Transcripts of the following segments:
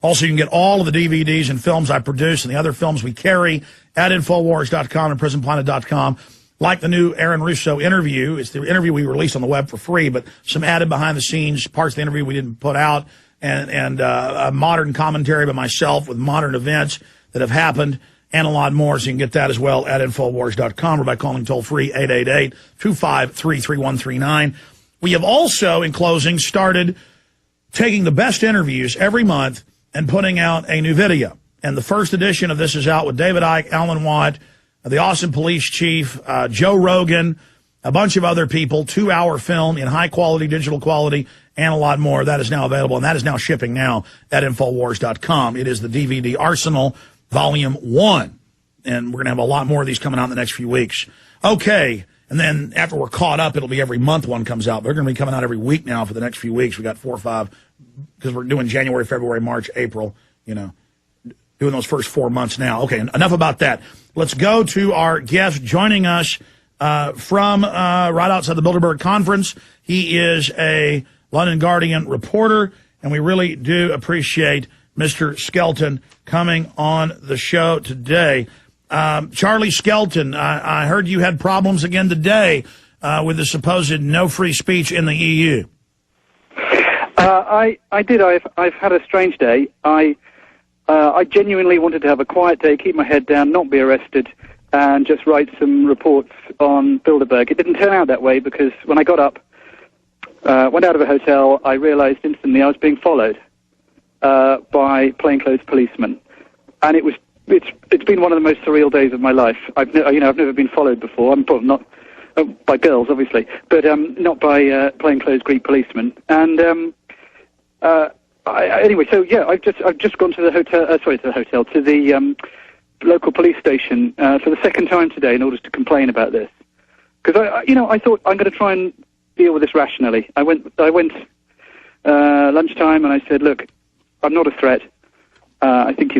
Also, you can get all of the DVDs and films I produce and the other films we carry at Infowars.com and PrisonPlanet.com. Like the new Aaron Russo interview. It's the interview we released on the web for free, but some added behind-the-scenes parts of the interview we didn't put out, and a modern commentary by myself with modern events that have happened, and a lot more. So you can get that as well at Infowars.com or by calling toll-free 888-253-3139. We have also, in closing, started taking the best interviews every month and putting out a new video. And the first edition of this is out with David Icke, Alan Watt, the Austin Police Chief, Joe Rogan, a bunch of other people, 2-hour film in high-quality, digital quality, and a lot more. That is now available, and that is now shipping now at Infowars.com. It is the DVD Arsenal, Volume 1. And we're going to have a lot more of these coming out in the next few weeks. Okay, and then after we're caught up, it'll be every month one comes out. They're going to be coming out every week now for the next few weeks. We got 4 or 5, because we're doing January, February, March, April, doing those first 4 months now. Okay, enough about that. Let's go to our guest joining us from right outside the Bilderberg Conference. He is a London Guardian reporter, and we really do appreciate Mr. Skelton coming on the show today. Charlie Skelton, I heard you had problems again today with the supposed no free speech in the EU. I did. I've had a strange day. I genuinely wanted to have a quiet day, keep my head down, not be arrested, and just write some reports on Bilderberg. It didn't turn out that way, because when I got up, went out of a hotel, I realized instantly I was being followed by plainclothes policemen, and it's been one of the most surreal days of my life. I've never been followed before. I'm probably not by girls, obviously, but not by plainclothes Greek policemen. And anyway, so yeah, I've just gone to the hotel. To the local police station for the second time today in order to complain about this, because I thought I'm going to try and deal with this rationally. I went lunchtime and I said, look, I'm not a threat. I think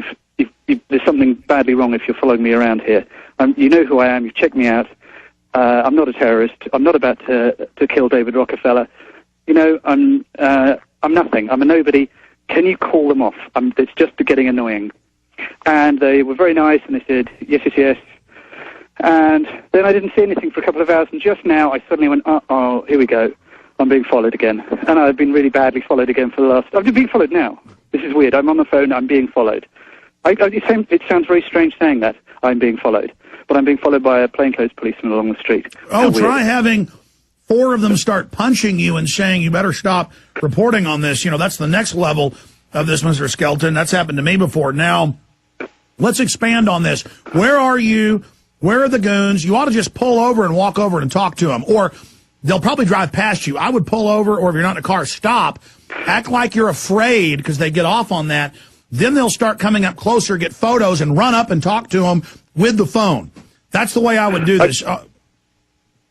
there's something badly wrong if you're following me around here. You know who I am. You've checked me out. I'm not a terrorist. I'm not about to kill David Rockefeller. I'm nothing. I'm a nobody. Can you call them off? It's just getting annoying. And they were very nice, and they said, yes, yes, yes. And then I didn't see anything for a couple of hours, and just now I suddenly went, oh, here we go. I'm being followed again. And I've been really badly followed again for the last... I've been being followed now. This is weird. I'm on the phone, I'm being followed. It sounds very strange saying that, I'm being followed. But I'm being followed by a plainclothes policeman along the street. Oh, try having 4 of them start punching you and saying, you better stop reporting on this. That's the next level of this, Mr. Skelton. That's happened to me before. Now, let's expand on this. Where are you? Where are the goons? You ought to just pull over and walk over and talk to them. Or they'll probably drive past you. I would pull over, or if you're not in a car, stop. Act like you're afraid, because they get off on that. Then they'll start coming up closer, get photos, and run up and talk to them with the phone. That's the way I would do this.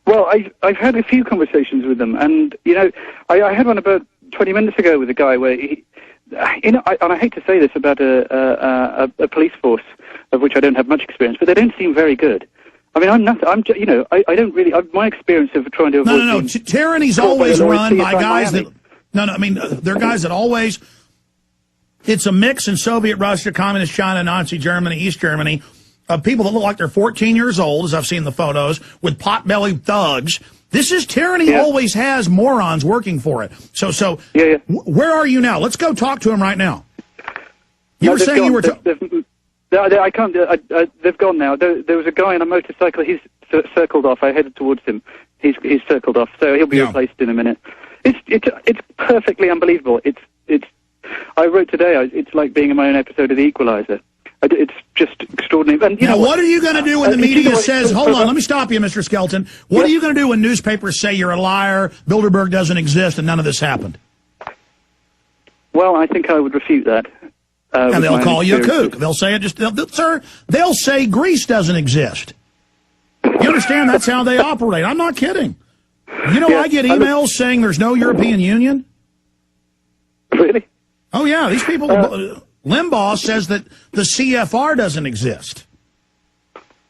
Well, I've had a few conversations with them, and, I had one about 20 minutes ago with a guy where and I hate to say this about a police force of which I don't have much experience, but they don't seem very good. I mean, I'm nothing. I don't really. My experience of trying to avoid. No. Tyranny's always run by guys that. No. I mean, they're guys that always. It's a mix in Soviet Russia, Communist China, Nazi Germany, East Germany, of people that look like they're 14 years old, as I've seen the photos, with pot-bellied thugs. This is tyranny. Yeah. Always has morons working for it. So yeah. Where are you now? Let's go talk to him right now. You were saying you were. I can't. They've gone now. There was a guy on a motorcycle. He's circled off. I headed towards him. He's circled off. So he'll be replaced in a minute. It's perfectly unbelievable. I wrote today. It's like being in my own episode of The Equalizer. It's just extraordinary. And now, what are you going to do when the media says, hold on, let me stop you, Mr. Skelton. What are you going to do when newspapers say you're a liar, Bilderberg doesn't exist, and none of this happened? Well, I think I would refute that. And they'll call you a kook. They'll say they'll say Greece doesn't exist. You understand? That's how they operate. I'm not kidding. I get emails saying there's no European Union. Really? Oh, yeah. These people... Limbaugh says that the CFR doesn't exist.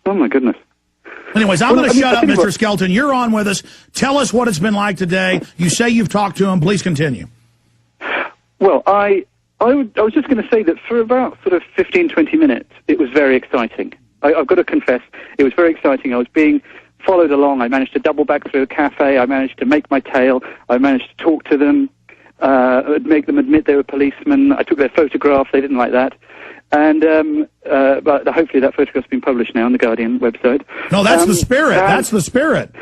Oh, my goodness. Anyways, I'm going to shut up, Mr. Skelton. You're on with us. Tell us what it's been like today. You say you've talked to him. Please continue. Well, I I was just going to say that for about sort of 15, 20 minutes, it was very exciting. I've got to confess, it was very exciting. I was being followed along. I managed to double back through a cafe. I managed to make my tail. I managed to talk to them, make them admit they were policemen. I took their photograph. They didn't like that. And but hopefully that photograph's been published now on the Guardian website. No, that's the spirit. That's the spirit.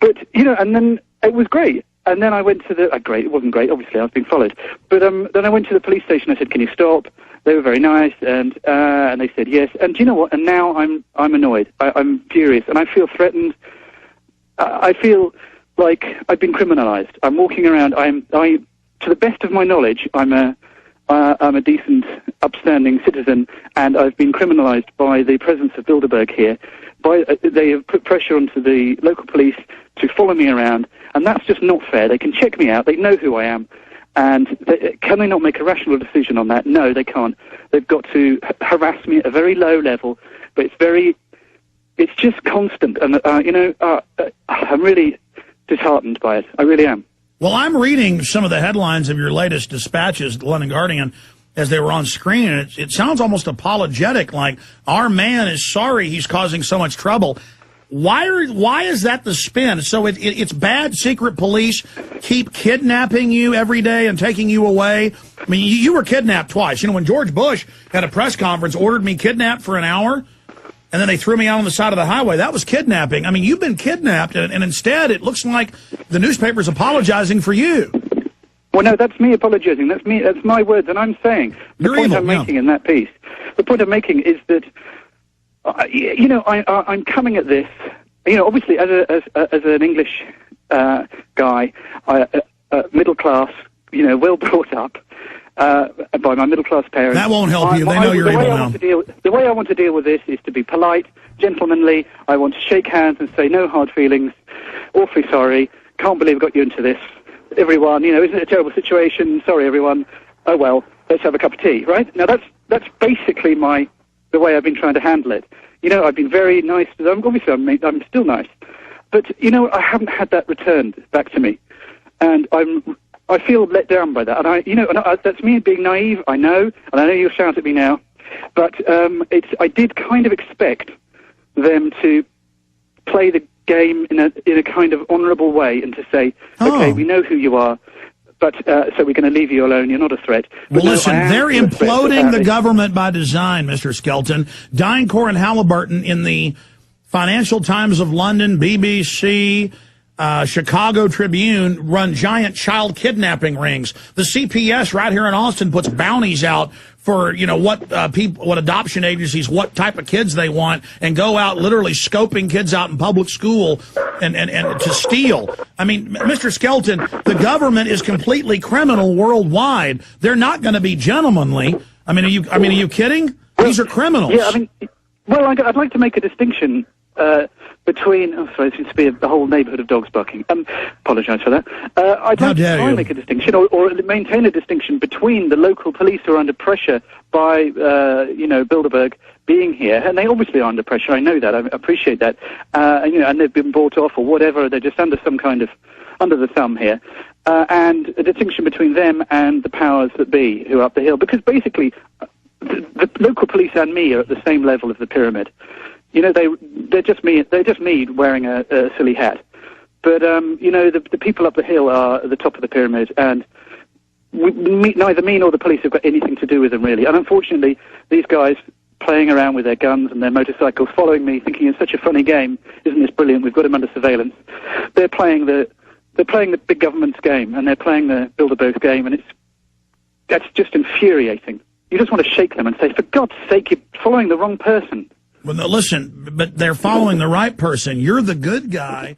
But, and then it was great. And then I went to the... great, it wasn't great, obviously, I was being followed. But then I went to the police station. I said, can you stop? They were very nice, and they said yes. And do you know what? And now I'm annoyed. I'm furious, and I feel threatened. I feel like I've been criminalized. I'm walking around. To the best of my knowledge, I'm a decent, upstanding citizen, and I've been criminalized by the presence of Bilderberg here. They have put pressure onto the local police to follow me around, and that's just not fair. They can check me out. They know who I am. And can they not make a rational decision on that? No, they can't. They've got to harass me at a very low level, but it's just constant. And, I'm really disheartened by it. I really am. Well, I'm reading some of the headlines of your latest dispatches, the London Guardian, as they were on screen, and it sounds almost apologetic, like our man is sorry he's causing so much trouble. Why is that the spin? So it's bad secret police keep kidnapping you every day and taking you away? I mean, you were kidnapped twice. When George Bush had a press conference, ordered me kidnapped for an hour, and then they threw me out on the side of the highway. That was kidnapping. I mean, you've been kidnapped, and instead it looks like the newspaper's apologizing for you. Well, no, that's me apologizing. That's me. That's my words, and I'm saying the point I'm making in that piece. The point I'm making is that I'm coming at this. Obviously, as an English guy, middle class, well brought up by my middle class parents. That won't help you. They know you're evil now. The way I want to deal with this is to be polite, gentlemanly. I want to shake hands and say no hard feelings. Awfully sorry. Can't believe I got you into this. Everyone, isn't it a terrible situation? Sorry, everyone. Oh well, let's have a cup of tea, right? Now that's basically the way I've been trying to handle it. I've been very nice to them. Obviously, I'm still nice. But, I haven't had that returned back to me. And I feel let down by that. And that's me being naive, I know. And I know you'll shout at me now. But I did kind of expect them to play the game in a kind of honourable way and to say, okay, we know who you are. But so we're going to leave you alone. You're not a threat. But well, listen, they're imploding the government by design, Mr. Skelton. DynCorp and Halliburton in the Financial Times of London, BBC, Chicago Tribune run giant child kidnapping rings. The CPS right here in Austin puts bounties out for, what adoption agencies, what type of kids they want, and go out literally scoping kids out in public school and to steal. I mean, Mr. Skelton, the government is completely criminal worldwide. They're not going to be gentlemanly. I mean, are you kidding? These are criminals. Yeah, I'd like to make a distinction between... Oh, sorry, there seems to be a whole neighbourhood of dogs barking. Apologise for that. I'd like to try and make a distinction, or maintain a distinction between the local police who are under pressure by, Bilderberg being here, and they obviously are under pressure. I know that. I appreciate that. And they've been bought off or whatever. They're just under some kind of under the thumb here. And a distinction between them and the powers that be who are up the hill, because basically the local police and me are at the same level of the pyramid. They're just me. They're just me wearing a silly hat. But the people up the hill are at the top of the pyramid, and neither me nor the police have got anything to do with them, really. And unfortunately, these guys playing around with their guns and their motorcycles, following me, thinking it's such a funny game. Isn't this brilliant? We've got him under surveillance. They're playing the big government's game, and they're playing the Bilderberg's game, and that's just infuriating. You just want to shake them and say, for God's sake, you're following the wrong person. Well, no, listen, but they're following the right person. You're the good guy.